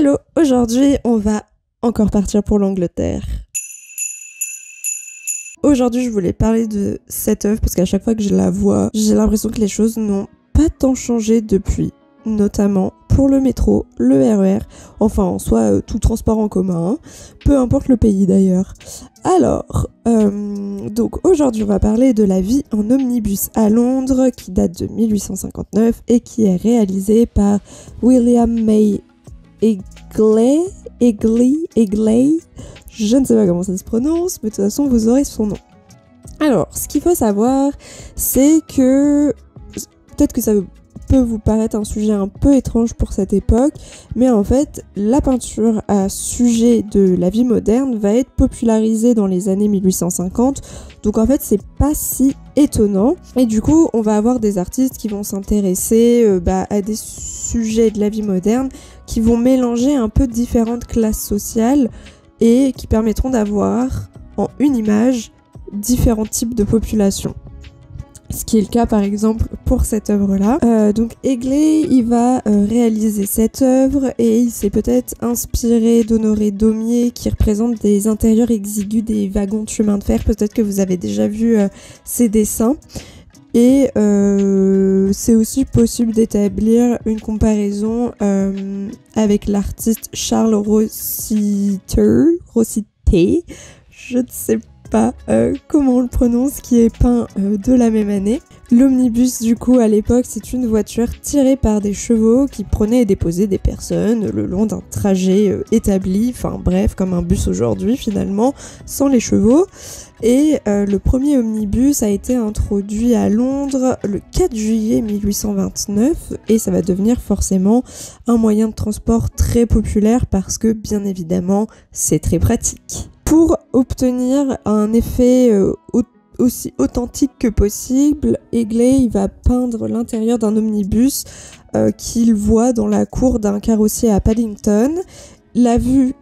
Hello, aujourd'hui on va encore partir pour l'Angleterre. Aujourd'hui je voulais parler de cette œuvre parce qu'à chaque fois que je la vois, j'ai l'impression que les choses n'ont pas tant changé depuis. Notamment pour le métro, le RER, enfin en soi tout transport en commun, hein. Peu importe le pays d'ailleurs. Alors, donc aujourd'hui on va parler de la vie en omnibus à Londres qui date de 1859 et qui est réalisée par William May Egley, je ne sais pas comment ça se prononce, mais de toute façon vous aurez son nom. Alors, ce qu'il faut savoir, c'est que peut-être que ça peut vous paraître un sujet un peu étrange pour cette époque, mais en fait, la peinture à sujet de la vie moderne va être popularisée dans les années 1850, donc en fait, c'est pas si étonnant. Et du coup, on va avoir des artistes qui vont s'intéresser à des sujets de la vie moderne qui vont mélanger un peu différentes classes sociales et qui permettront d'avoir en une image différents types de populations. Ce qui est le cas par exemple pour cette œuvre-là. Donc Egley, il va réaliser cette œuvre et il s'est peut-être inspiré d'Honoré Daumier qui représente des intérieurs exigus des wagons de chemin de fer. Peut-être que vous avez déjà vu ses dessins. Et c'est aussi possible d'établir une comparaison avec l'artiste Charles Rossiter, je ne sais pas comment on le prononce, qui est peint de la même année. L'omnibus, du coup, à l'époque, c'est une voiture tirée par des chevaux qui prenaient et déposaient des personnes le long d'un trajet établi, enfin bref, comme un bus aujourd'hui finalement, sans les chevaux. Et le premier omnibus a été introduit à Londres le 4 juillet 1829 et ça va devenir forcément un moyen de transport très populaire parce que, bien évidemment, c'est très pratique. Pour obtenir un effet aussi authentique que possible, Egley il va peindre l'intérieur d'un omnibus qu'il voit dans la cour d'un carrossier à Paddington. La vue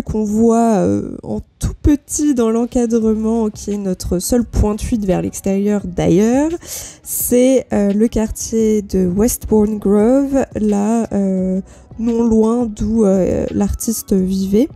qu'on voit en tout petit dans l'encadrement, qui est notre seule pointe fuite vers l'extérieur d'ailleurs, c'est le quartier de Westbourne Grove, là non loin d'où l'artiste vivait.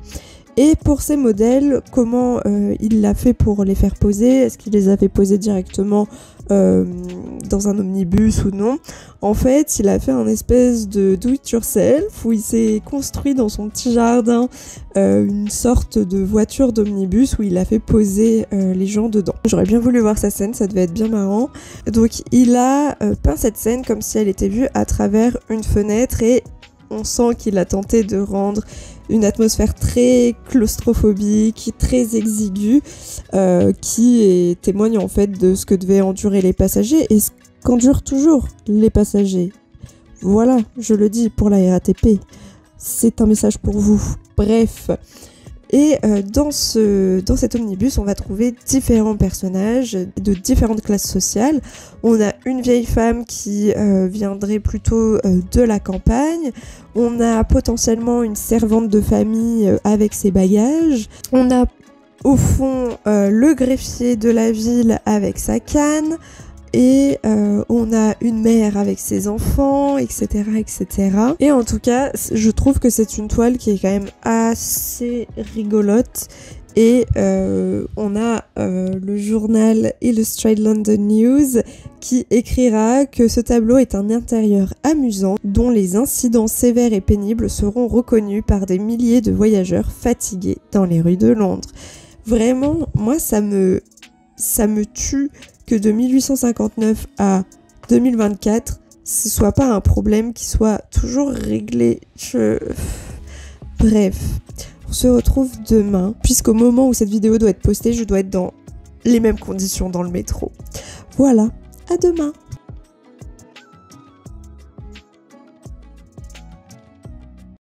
Et pour ces modèles, comment il l'a fait pour les faire poser? Est-ce qu'il les a fait poser directement dans un omnibus ou non? En fait, il a fait un espèce de do-it-yourself où il s'est construit dans son petit jardin une sorte de voiture d'omnibus où il a fait poser les gens dedans. J'aurais bien voulu voir sa scène, ça devait être bien marrant. Donc il a peint cette scène comme si elle était vue à travers une fenêtre et on sent qu'il a tenté de rendre une atmosphère très claustrophobique, très exiguë, qui témoigne en fait de ce que devaient endurer les passagers et ce qu'endurent toujours les passagers. Voilà, je le dis pour la RATP, c'est un message pour vous. Bref. Et dans cet omnibus, on va trouver différents personnages de différentes classes sociales. On a une vieille femme qui viendrait plutôt de la campagne. On a potentiellement une servante de famille avec ses bagages. On a au fond le greffier de la ville avec sa canne. Et on a une mère avec ses enfants, etc., etc. Et en tout cas, je trouve que c'est une toile qui est quand même assez rigolote. Et on a le journal Illustrated London News qui écrira que ce tableau est un intérieur amusant dont les incidents sévères et pénibles seront reconnus par des milliers de voyageurs fatigués dans les rues de Londres. Vraiment, moi ça me tue que de 1859 à 2024, ce soit pas un problème qui soit toujours réglé. Bref, on se retrouve demain, puisqu'au moment où cette vidéo doit être postée, je dois être dans les mêmes conditions dans le métro. Voilà, à demain!